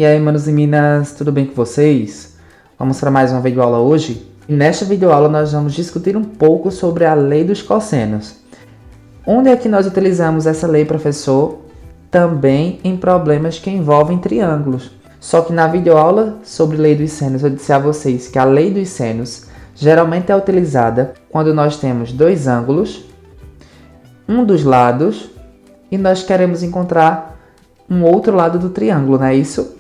E aí, manos e minas, tudo bem com vocês? Vamos para mais uma videoaula hoje? E nesta videoaula nós vamos discutir um pouco sobre a lei dos cossenos. Onde é que nós utilizamos essa lei, professor? Também em problemas que envolvem triângulos. Só que na videoaula sobre lei dos senos eu disse a vocês que a lei dos senos geralmente é utilizada quando nós temos dois ângulos, um dos lados, e nós queremos encontrar um outro lado do triângulo, não é isso?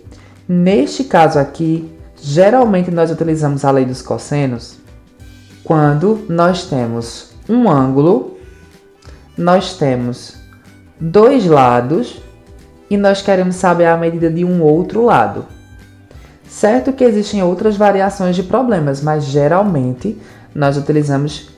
Neste caso aqui, geralmente nós utilizamos a lei dos cossenos quando nós temos um ângulo, nós temos dois lados e nós queremos saber a medida de um outro lado. Certo que existem outras variações de problemas, mas geralmente nós utilizamos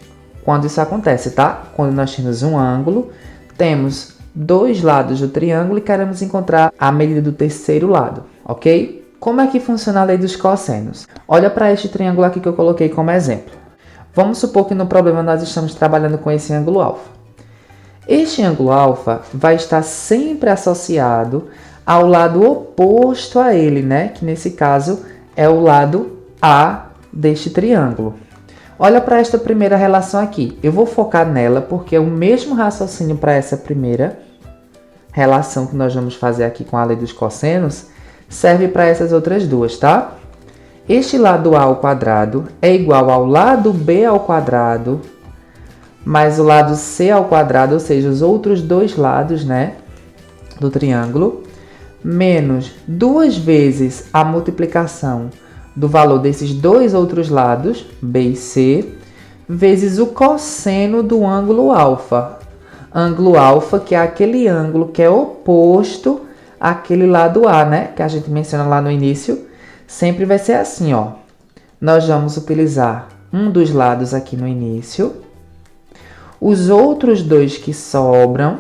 quando isso acontece, tá? Quando nós temos um ângulo, temos dois lados do triângulo e queremos encontrar a medida do terceiro lado, ok? Como é que funciona a lei dos cossenos? Olha para este triângulo aqui que eu coloquei como exemplo. Vamos supor que no problema nós estamos trabalhando com esse ângulo alfa. Este ângulo alfa vai estar sempre associado ao lado oposto a ele, né? Que nesse caso é o lado A deste triângulo. Olha para esta primeira relação aqui. Eu vou focar nela porque é o mesmo raciocínio para essa primeira relação que nós vamos fazer aqui com a lei dos cossenos serve para essas outras duas, tá? Este lado A ao quadrado é igual ao lado B ao quadrado mais o lado C ao quadrado, ou seja, os outros dois lados, né, do triângulo, menos duas vezes a multiplicação do valor desses dois outros lados, B e C, vezes o cosseno do ângulo alfa. Ângulo alfa, que é aquele ângulo que é oposto àquele lado A, né? Que a gente menciona lá no início. Sempre vai ser assim, ó. Nós vamos utilizar um dos lados aqui no início, os outros dois que sobram,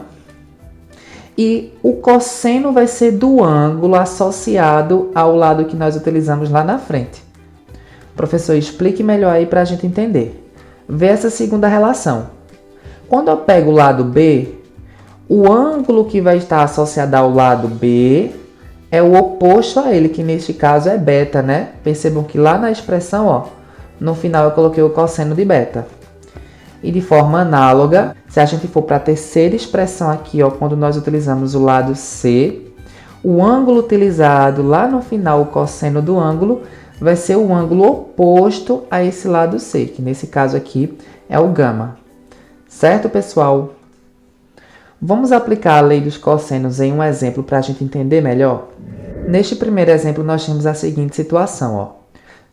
e o cosseno vai ser do ângulo associado ao lado que nós utilizamos lá na frente. Professor, explique melhor aí para a gente entender. Vê essa segunda relação. Quando eu pego o lado B, o ângulo que vai estar associado ao lado B é o oposto a ele, que neste caso é beta, né? Percebam que lá na expressão, ó, no final eu coloquei o cosseno de beta. E de forma análoga, se a gente for para a terceira expressão aqui, ó, quando nós utilizamos o lado C, o ângulo utilizado lá no final, o cosseno do ângulo, vai ser o ângulo oposto a esse lado C, que nesse caso aqui é o gama. Certo, pessoal? Vamos aplicar a lei dos cossenos em um exemplo para a gente entender melhor? Neste primeiro exemplo, nós temos a seguinte situação, ó.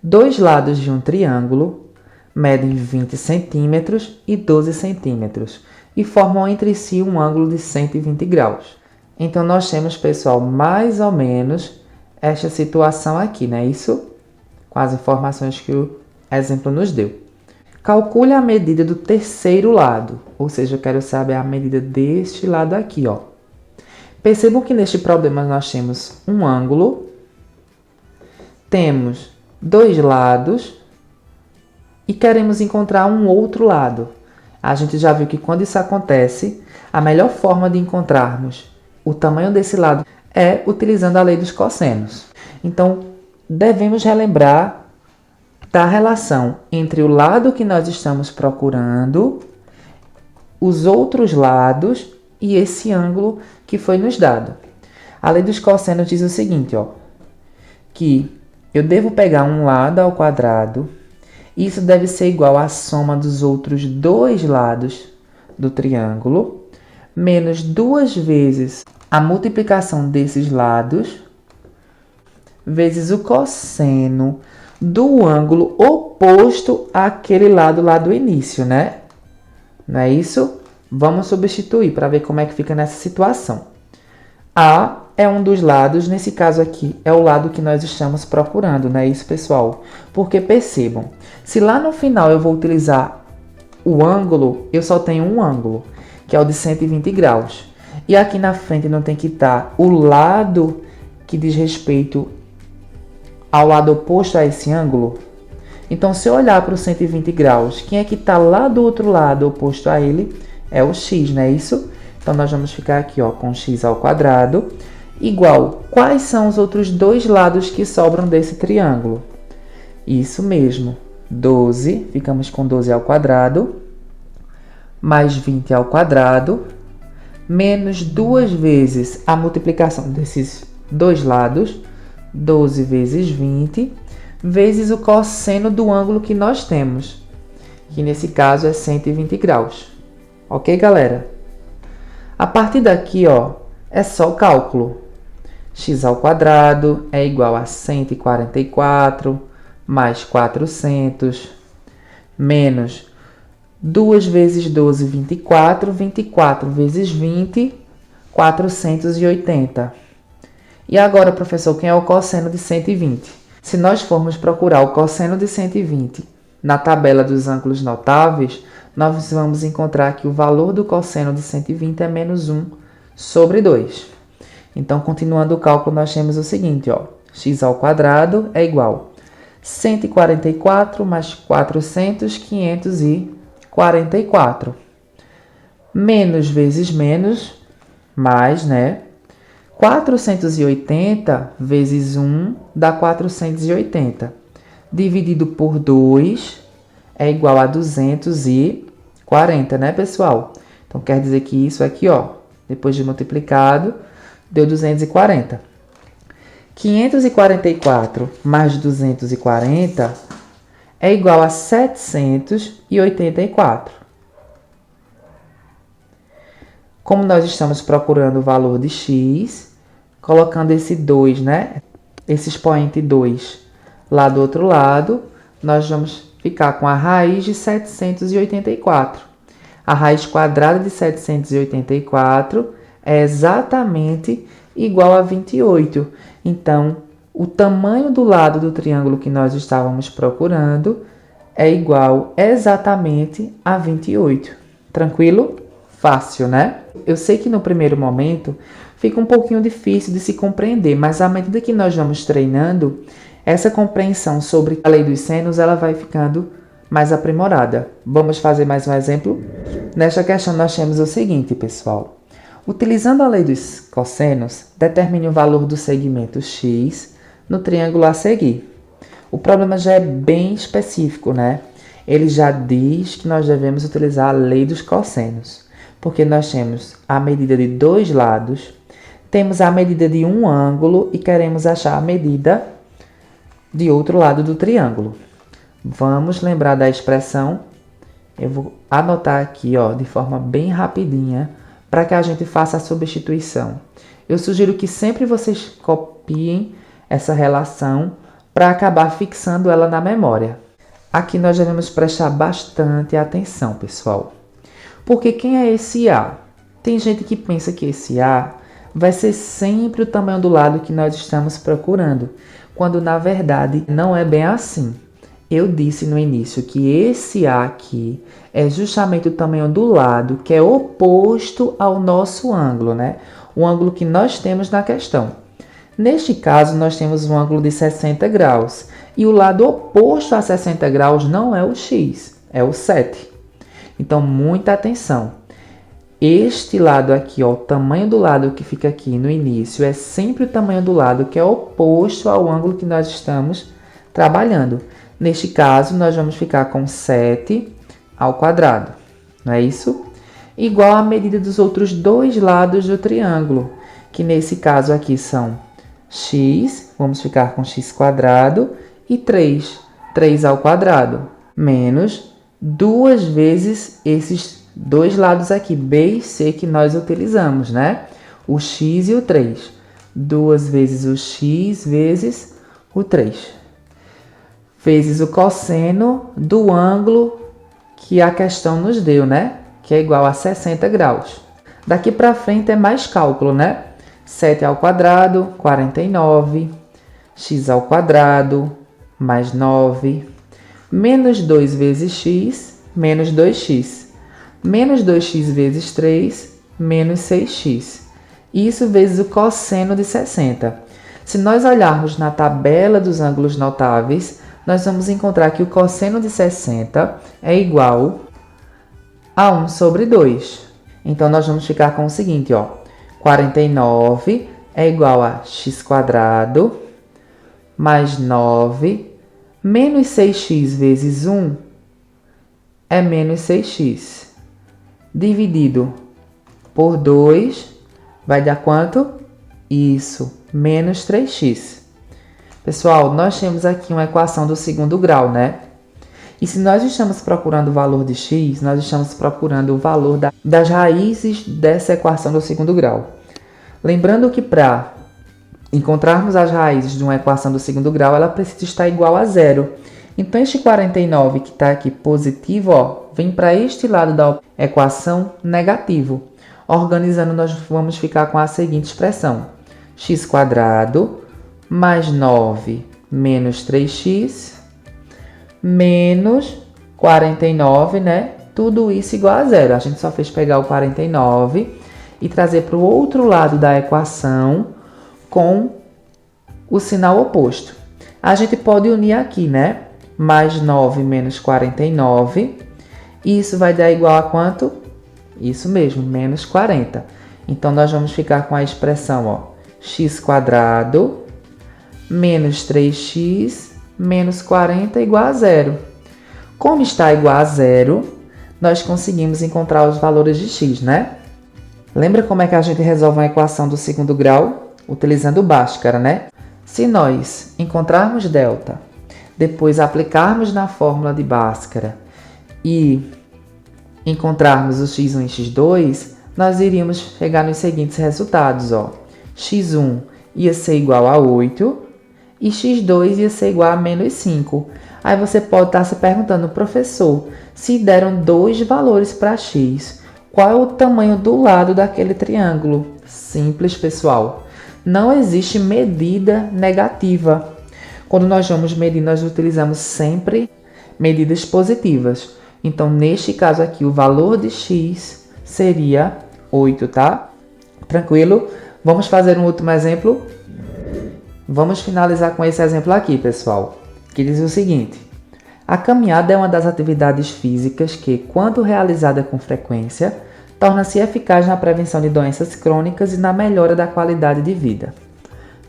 Dois lados de um triângulo medem 20 centímetros e 12 centímetros e formam entre si um ângulo de 120 graus. Então, nós temos, pessoal, mais ou menos esta situação aqui, não é isso? Com as informações que o exemplo nos deu. Calcule a medida do terceiro lado, ou seja, eu quero saber a medida deste lado aqui, ó. Percebam que neste problema nós temos um ângulo, temos dois lados, e queremos encontrar um outro lado. A gente já viu que quando isso acontece, a melhor forma de encontrarmos o tamanho desse lado é utilizando a lei dos cossenos. Então, devemos relembrar da relação entre o lado que nós estamos procurando, os outros lados e esse ângulo que foi nos dado. A lei dos cossenos diz o seguinte, ó, que eu devo pegar um lado ao quadrado. Isso deve ser igual à soma dos outros dois lados do triângulo, menos duas vezes a multiplicação desses lados, vezes o cosseno do ângulo oposto àquele lado lá do início, né? Não é isso? Vamos substituir para ver como é que fica nessa situação. A é um dos lados, nesse caso aqui, é o lado que nós estamos procurando, não é isso, pessoal? Porque percebam, se lá no final eu vou utilizar o ângulo, eu só tenho um ângulo, que é o de 120 graus. E aqui na frente não tem que estar o lado que diz respeito ao lado oposto a esse ângulo. Então, se eu olhar para o 120 graus, quem é que está lá do outro lado oposto a ele? É o x, não é isso? Então, nós vamos ficar aqui, ó, com x ao quadrado. igual, quais são os outros dois lados que sobram desse triângulo? Isso mesmo, 12, ficamos com 12 ao quadrado, mais 20 ao quadrado, menos 2 vezes a multiplicação desses dois lados, 12 vezes 20, vezes o cosseno do ângulo que nós temos, que nesse caso é 120 graus. Ok, galera? A partir daqui, ó, é só cálculo. X ao quadrado é igual a 144 mais 400, menos 2 vezes 12, 24, 24 vezes 20, 480. E agora, professor, quem é o cosseno de 120? Se nós formos procurar o cosseno de 120 na tabela dos ângulos notáveis, nós vamos encontrar que o valor do cosseno de 120 é menos 1 sobre 2. Então, continuando o cálculo, nós temos o seguinte, ó, x ao quadrado é igual a 144 mais 400, 544. Menos vezes menos, mais, né? 480 vezes 1 dá 480. Dividido por 2 é igual a 240, né, pessoal? Então, quer dizer que isso aqui, ó, depois de multiplicado, deu 240. 544 mais 240 é igual a 784. Como nós estamos procurando o valor de x, colocando esse 2, né? Esse expoente 2 lá do outro lado, nós vamos ficar com a raiz de 784. A raiz quadrada de 784 é exatamente igual a 28. Então, o tamanho do lado do triângulo que nós estávamos procurando é igual exatamente a 28. Tranquilo? Fácil, né? Eu sei que no primeiro momento fica um pouquinho difícil de se compreender, mas à medida que nós vamos treinando, essa compreensão sobre a lei dos senos ela vai ficando mais aprimorada. Vamos fazer mais um exemplo? Nesta questão nós temos o seguinte, pessoal. Utilizando a lei dos cossenos, determine o valor do segmento x no triângulo a seguir. O problema já é bem específico, né? Ele já diz que nós devemos utilizar a lei dos cossenos, porque nós temos a medida de dois lados, temos a medida de um ângulo e queremos achar a medida de outro lado do triângulo. Vamos lembrar da expressão? Eu vou anotar aqui, ó, de forma bem rapidinha, para que a gente faça a substituição. Eu sugiro que sempre vocês copiem essa relação para acabar fixando ela na memória. Aqui nós devemos prestar bastante atenção, pessoal. Porque quem é esse A? Tem gente que pensa que esse A vai ser sempre o tamanho do lado que nós estamos procurando, quando na verdade não é bem assim. Eu disse no início que esse A aqui é justamente o tamanho do lado que é oposto ao nosso ângulo, né? O ângulo que nós temos na questão. Neste caso, nós temos um ângulo de 60 graus. E o lado oposto a 60 graus não é o x, é o 7. Então, muita atenção. Este lado aqui, ó, o tamanho do lado que fica aqui no início, é sempre o tamanho do lado que é oposto ao ângulo que nós estamos trabalhando. Neste caso, nós vamos ficar com 7 ao quadrado, não é isso? Igual à medida dos outros dois lados do triângulo, que nesse caso aqui são x, vamos ficar com x quadrado, e 3 ao quadrado, menos 2 vezes esses dois lados aqui, B e C, que nós utilizamos, né? O x e o 3. 2 vezes o x vezes o 3. Vezes o cosseno do ângulo que a questão nos deu, né? Que é igual a 60 graus. Daqui para frente é mais cálculo, né? 7 ao quadrado, 49. X ao quadrado, mais 9. Menos 2 vezes x, menos 2x. Menos 2x vezes 3, menos 6x. Isso vezes o cosseno de 60. Se nós olharmos na tabela dos ângulos notáveis, nós vamos encontrar que o cosseno de 60 é igual a 1 sobre 2. Então, nós vamos ficar com o seguinte, ó. 49 é igual a x² mais 9 menos 6x vezes 1 é menos 6x. Dividido por 2 vai dar quanto? Isso, menos 3x. Pessoal, nós temos aqui uma equação do segundo grau, né? E se nós estamos procurando o valor de x, nós estamos procurando o valor das raízes dessa equação do segundo grau. Lembrando que para encontrarmos as raízes de uma equação do segundo grau, ela precisa estar igual a zero. Então, este 49 que está aqui positivo, ó, vem para este lado da equação negativo. Organizando, nós vamos ficar com a seguinte expressão. x² mais 9 menos 3x menos 49, né? Tudo isso igual a zero. A gente só fez pegar o 49 e trazer para o outro lado da equação com o sinal oposto. A gente pode unir aqui, né? Mais 9 menos 49. E isso vai dar igual a quanto? Isso mesmo, menos 40. Então, nós vamos ficar com a expressão, ó, x² menos 3x menos 40 igual a zero. Como está igual a zero, nós conseguimos encontrar os valores de x, né? Lembra como é que a gente resolve uma equação do segundo grau? Utilizando Bhaskara, né? Se nós encontrarmos delta, depois aplicarmos na fórmula de Bhaskara e encontrarmos o x1 e x2, nós iríamos chegar nos seguintes resultados, ó. x1 ia ser igual a 8 e x2 ia ser igual a menos 5. Aí você pode estar se perguntando, professor, se deram dois valores para x, qual é o tamanho do lado daquele triângulo? Simples, pessoal. Não existe medida negativa. Quando nós vamos medir, nós utilizamos sempre medidas positivas. Então, neste caso aqui, o valor de x seria 8, tá? Tranquilo? Vamos fazer um último exemplo? Vamos finalizar com esse exemplo aqui, pessoal, que diz o seguinte. A caminhada é uma das atividades físicas que, quando realizada com frequência, torna-se eficaz na prevenção de doenças crônicas e na melhora da qualidade de vida.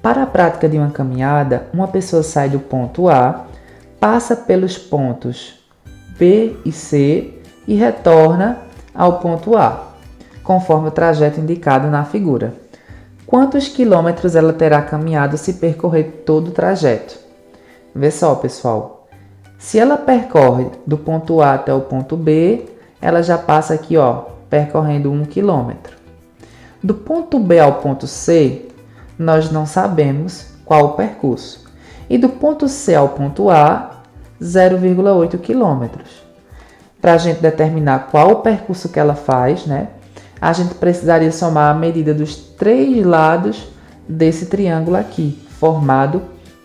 Para a prática de uma caminhada, uma pessoa sai do ponto A, passa pelos pontos B e C e retorna ao ponto A, conforme o trajeto indicado na figura. Quantos quilômetros ela terá caminhado se percorrer todo o trajeto? Vê só, pessoal. Se ela percorre do ponto A até o ponto B, ela já passa aqui, ó, percorrendo 1 quilômetro. Do ponto B ao ponto C, nós não sabemos qual o percurso. E do ponto C ao ponto A, 0,8 quilômetros. Para a gente determinar qual o percurso que ela faz, né, a gente precisaria somar a medida dos três lados desse triângulo aqui, formado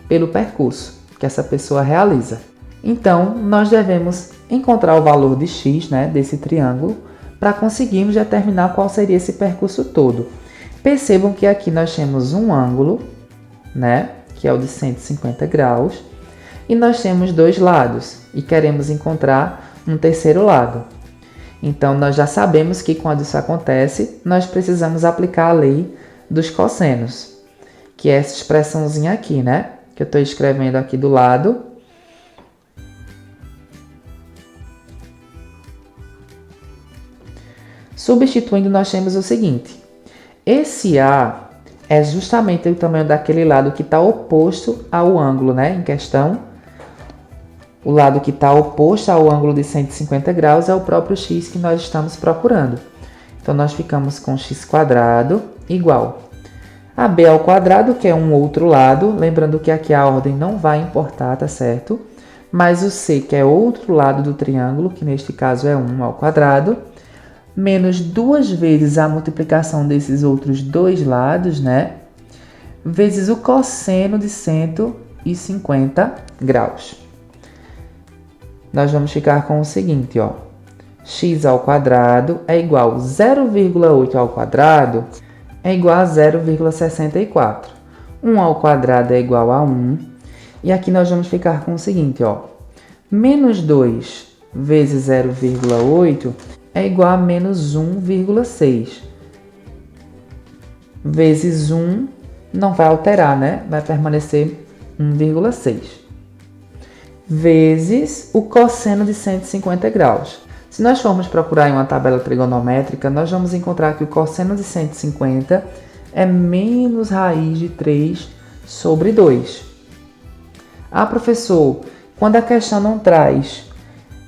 pelo percurso que essa pessoa realiza. Então, nós devemos encontrar o valor de x, né, desse triângulo, para conseguirmos determinar qual seria esse percurso todo. Percebam que aqui nós temos um ângulo, né, que é o de 150 graus, e nós temos dois lados, e queremos encontrar um terceiro lado. Então, nós já sabemos que quando isso acontece, nós precisamos aplicar a lei dos cossenos, que é essa expressãozinha aqui, né, que eu estou escrevendo aqui do lado. Substituindo, nós temos o seguinte. Esse A é justamente o tamanho daquele lado que está oposto ao ângulo, né, em questão. O lado que está oposto ao ângulo de 150 graus é o próprio x que nós estamos procurando. Então, nós ficamos com x² igual a b ao quadrado, que é um outro lado. Lembrando que aqui a ordem não vai importar, tá certo? Mas o c, que é outro lado do triângulo, que neste caso é 1 ao quadrado, menos duas vezes a multiplicação desses outros dois lados, né? Vezes o cosseno de 150 graus. Nós vamos ficar com o seguinte, ó. X ao quadrado é igual a 0,8 ao quadrado é igual a 0,64. 1 ao quadrado é igual a 1. E aqui nós vamos ficar com o seguinte, ó. Menos 2 vezes 0,8 é igual a menos 1,6. Vezes 1 não vai alterar, né? Vai permanecer 1,6. Vezes o cosseno de 150 graus. Se nós formos procurar em uma tabela trigonométrica, nós vamos encontrar que o cosseno de 150 é menos raiz de 3 sobre 2. Ah, professor, quando a questão não traz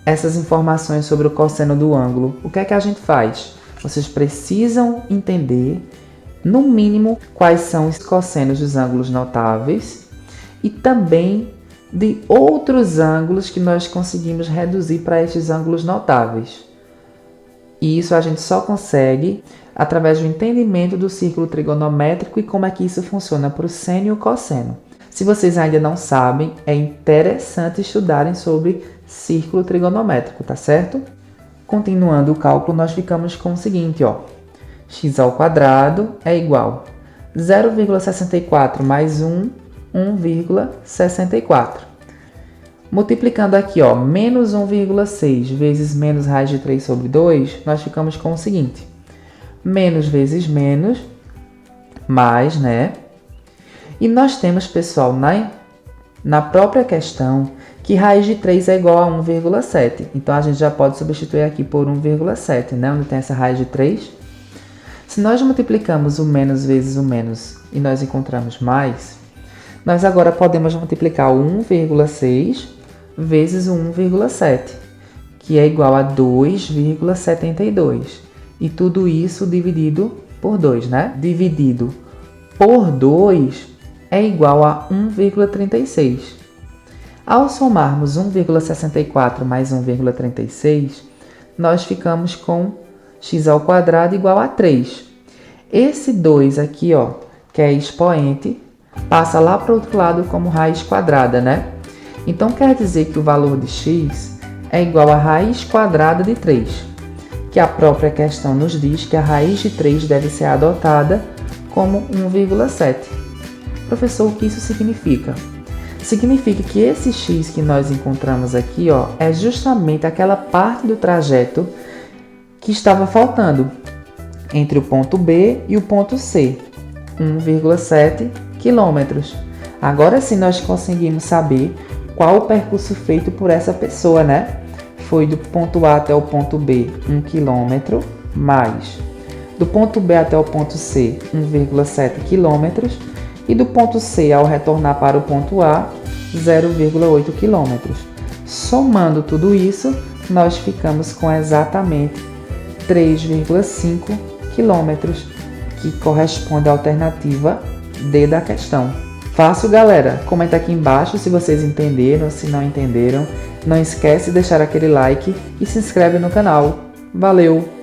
essas informações sobre o cosseno do ângulo, o que é que a gente faz? Vocês precisam entender, no mínimo, quais são os cossenos dos ângulos notáveis e também de outros ângulos que nós conseguimos reduzir para estes ângulos notáveis. E isso a gente só consegue através do entendimento do círculo trigonométrico e como é que isso funciona para o seno e o cosseno. Se vocês ainda não sabem, é interessante estudarem sobre círculo trigonométrico, tá certo? Continuando o cálculo, nós ficamos com o seguinte, ó. X ao quadrado é igual a 0,64 mais 1, 1,64. Multiplicando aqui, ó, menos 1,6 vezes menos raiz de 3 sobre 2, nós ficamos com o seguinte. Menos vezes menos, mais, né? E nós temos, pessoal, na própria questão, que raiz de 3 é igual a 1,7. Então, a gente já pode substituir aqui por 1,7, né? Onde tem essa raiz de 3. Se nós multiplicamos o menos vezes o menos e nós encontramos mais, nós agora podemos multiplicar o 1,6 vezes o 1,7, que é igual a 2,72. E tudo isso dividido por 2, né? Dividido por 2 é igual a 1,36. Ao somarmos 1,64 mais 1,36, nós ficamos com x ao quadrado igual a 3. Esse 2 aqui, ó, que é expoente, passa lá para o outro lado como raiz quadrada, né? Então, quer dizer que o valor de x é igual a raiz quadrada de 3, que a própria questão nos diz que a raiz de 3 deve ser adotada como 1,7. Professor, o que isso significa? Significa que esse x que nós encontramos aqui, ó, é justamente aquela parte do trajeto que estava faltando entre o ponto B e o ponto C, 1,7 quilômetros. Agora sim nós conseguimos saber qual o percurso feito por essa pessoa, né? Foi do ponto A até o ponto B, 1 km, mais do ponto B até o ponto C, 1,7 km, e do ponto C ao retornar para o ponto A, 0,8 km. Somando tudo isso, nós ficamos com exatamente 3,5 km, que corresponde à alternativa D da questão. Fácil, galera? Comenta aqui embaixo se vocês entenderam, se não entenderam. Não esquece de deixar aquele like e se inscreve no canal. Valeu!